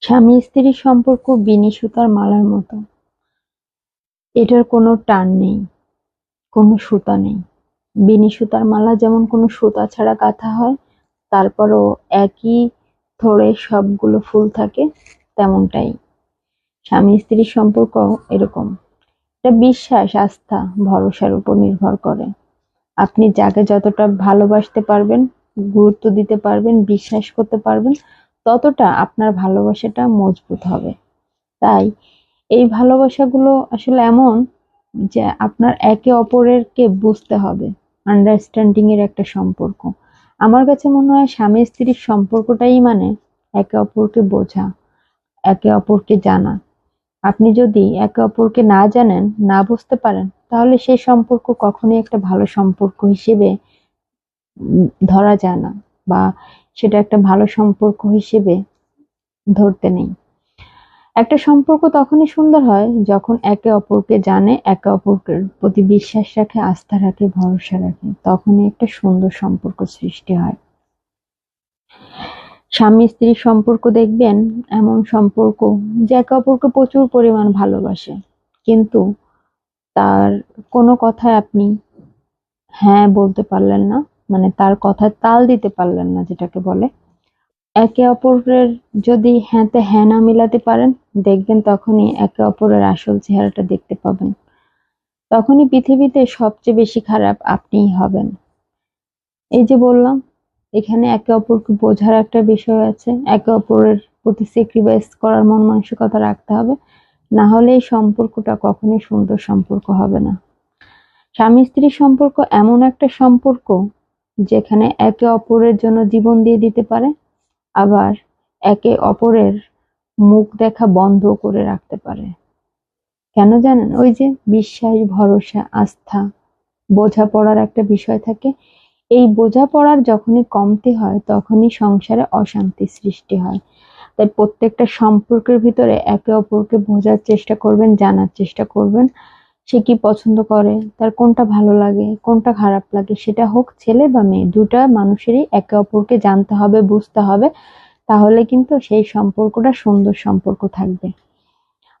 স্বামী স্ত্রীর সম্পর্ক বিনি সুতার মালার মতো। এটার কোনো টান নেই, কোনো সুতা নেই। বিনি সুতার মালা যেমন কোনো সুতা ছাড়া গাঁথা হয়, তারপরও একই থরে সবগুলো ফুল থাকে, তেমনটাই স্বামী স্ত্রীর সম্পর্ক এরকম। এটা বিশ্বাস, আস্থা, ভরসার উপর নির্ভর করে। আপনি যাকে যতটা ভালোবাসতে পারবেন, গুরুত্ব দিতে পারবেন, বিশ্বাস করতে পারবেন, ততটা আপনার ভালোবাসাটা মজবুত হবে। তাই এই ভালোবাসাগুলো আসলে এমন যে আপনার একে অপরেরকে বুঝতে হবে। আন্ডারস্ট্যান্ডিং এর একটা সম্পর্ক। আমার কাছে মনে হয় স্বামী স্ত্রীর সম্পর্কটাই মানে একে অপরকে বোঝা, একে অপরকে জানা। আপনি যদি একে অপরকে না জানেন, না বুঝতে পারেন, তাহলে সেই সম্পর্ক কখনোই একটা ভালো সম্পর্ক হিসেবে ধরা যায় না, বা সেটা একটা ভালো সম্পর্ক হিসেবে ধরতে নেই। একটা সম্পর্ক তখনই সুন্দর হয় যখন একে অপরকে জানে, একে অপরের প্রতি বিশ্বাস রাখে, আস্থা রাখে, ভরসা রাখে, তখনই একটা সুন্দর সম্পর্ক সৃষ্টি হয়। স্বামী স্ত্রীর সম্পর্ক দেখবেন এমন সম্পর্ক যে একে অপরকে প্রচুর পরিমাণ ভালোবাসে, কিন্তু তার কোনো কথায় আপনি হ্যাঁ বলতে পারলেন না, মানে তার কথায় তাল দিতে পারলেন না যেটাকে বলে। একে অপরের যদি হ্যাঁতে হ্যাঁ না মিলাতে পারেন, দেখবেন তখনই একে অপরের আসল চেহারাটা দেখতে পাবেন। তখনই পৃথিবীতে সবচেয়ে বেশি খারাপ আপনিই হবেন। এই যে বললাম, এখানে একে অপরকে বোঝার একটা বিষয় আছে, একে অপরের প্রতি স্যাক্রিফাইস করার মন মানসিকতা রাখতে হবে। না হলে এই সম্পর্কটা কখনোই সুন্দর সম্পর্ক হবে না। স্বামী স্ত্রীর সম্পর্ক এমন একটা সম্পর্ক যেখানে একে অপরের জন্য জীবন দিয়ে দিতে পারে, আবার একে অপরের মুখ দেখা বন্ধ করে রাখতে পারে। কেন জানেন? ওই যে বিশ্বাস, ভরসা, আস্থা, বোঝাপড়ার একটা বিষয় থাকে। এই বোঝাপড়ার যখনই কমতি হয়, তখনই সংসারে অশান্তি সৃষ্টি হয়। তাই প্রত্যেকটা সম্পর্কের ভিতরে একে অপরকে বোঝার চেষ্টা করবেন, জানার চেষ্টা করবেন। সে কি পছন্দ করে, তার কোনটা ভালো লাগে, কোনটা খারাপ লাগে, সেটা হোক ছেলে বা মেয়ে, দুটা মানুষেরই একে অপরকে জানতে হবে, বুঝতে হবে। তাহলে কিন্তু সেই সম্পর্কটা সুন্দর সম্পর্ক থাকবে।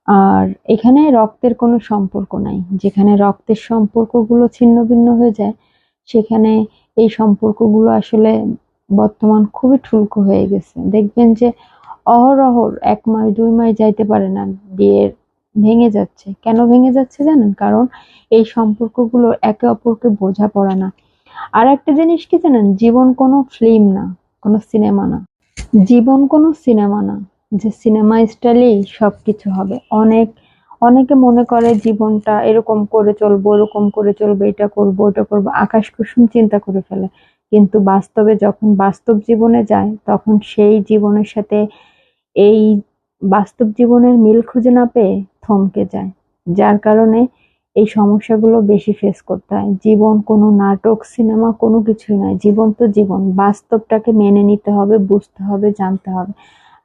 আর এখানে রক্তের কোনো সম্পর্ক নাই। যেখানে রক্তের সম্পর্কগুলো ছিন্ন ভিন্ন হয়ে যায়, সেখানে এই সম্পর্কগুলো আসলে বর্তমান খুবই ঠুনকো হয়ে গেছে। দেখবেন যে অহরহ ১ মাস ২ মাস যাইতে পারে না, বিয়ের ভেঙে যাচ্ছে। কেন ভেঙে যাচ্ছে জানেন? কারণ এই সম্পর্কগুলো একে অপরকে বোঝাপড়া না। আর একটা জিনিস কি জানেন? জীবন কোনো ফিল্ম না, কোনো সিনেমা না। জীবন কোনো সিনেমা না যে সিনেমা স্টাইলেই সবকিছু হবে। অনেকে মনে করে জীবনটা এরকম করে চলবো, ওরকম করে চলবো, এটা করবো, ওটা করবো, আকাশ কুসুম চিন্তা করে ফেলে। কিন্তু বাস্তবে যখন বাস্তব জীবনে যায়, তখন সেই জীবনের সাথে এই বাস্তব জীবনের মিল খুঁজে না পেয়ে থমকে যায়। যার কারণে এই সমস্যাগুলো বেশি ফেস করতে হয়। জীবন কোনো নাটক, সিনেমা কোনো কিছুই নয়। জীবন তো জীবন। বাস্তবটাকে মেনে নিতে হবে, বুঝতে হবে, জানতে হবে।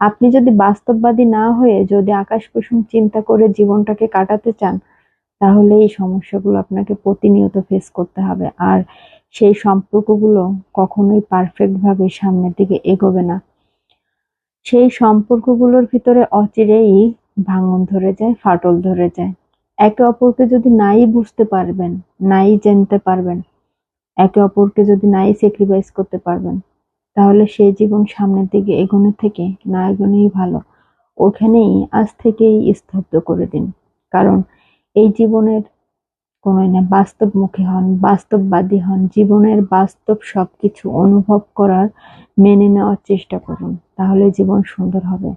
আপনি যদি বাস্তববাদী না হয়ে যদি আকাশ কুসুম চিন্তা করে জীবনটাকে কাটাতে চান, তাহলে এই সমস্যাগুলো আপনাকে প্রতিনিয়ত ফেস করতে হবে। আর সেই সম্পর্কগুলো কখনোই পারফেক্ট ভাবে সামনের দিকে এগোবে না। সেই সম্পর্কগুলোর ভিতরে অচিরেই ভাঙন ধরে যায়, ফাটল ধরে যায়। একে অপরকে যদি নাই বুঝতে পারবেন, নাই জানতে পারবেন, একে অপরকে যদি নাই স্যাক্রিফাইস করতে পারবেন, তাহলে সেই জীবন সামনের দিকে এগোনো থেকে না এগোনোই ভালো। ওখানেই আজ থেকেই স্তব্ধ করে দিন। কারণ এই জীবনের কোনো না, বাস্তবমুখী হন, বাস্তববাদী হন, জীবনের বাস্তব সবকিছু অনুভব করার, মেনে নেওয়ার চেষ্টা করুন। তাহলে জীবন সুন্দর হবে।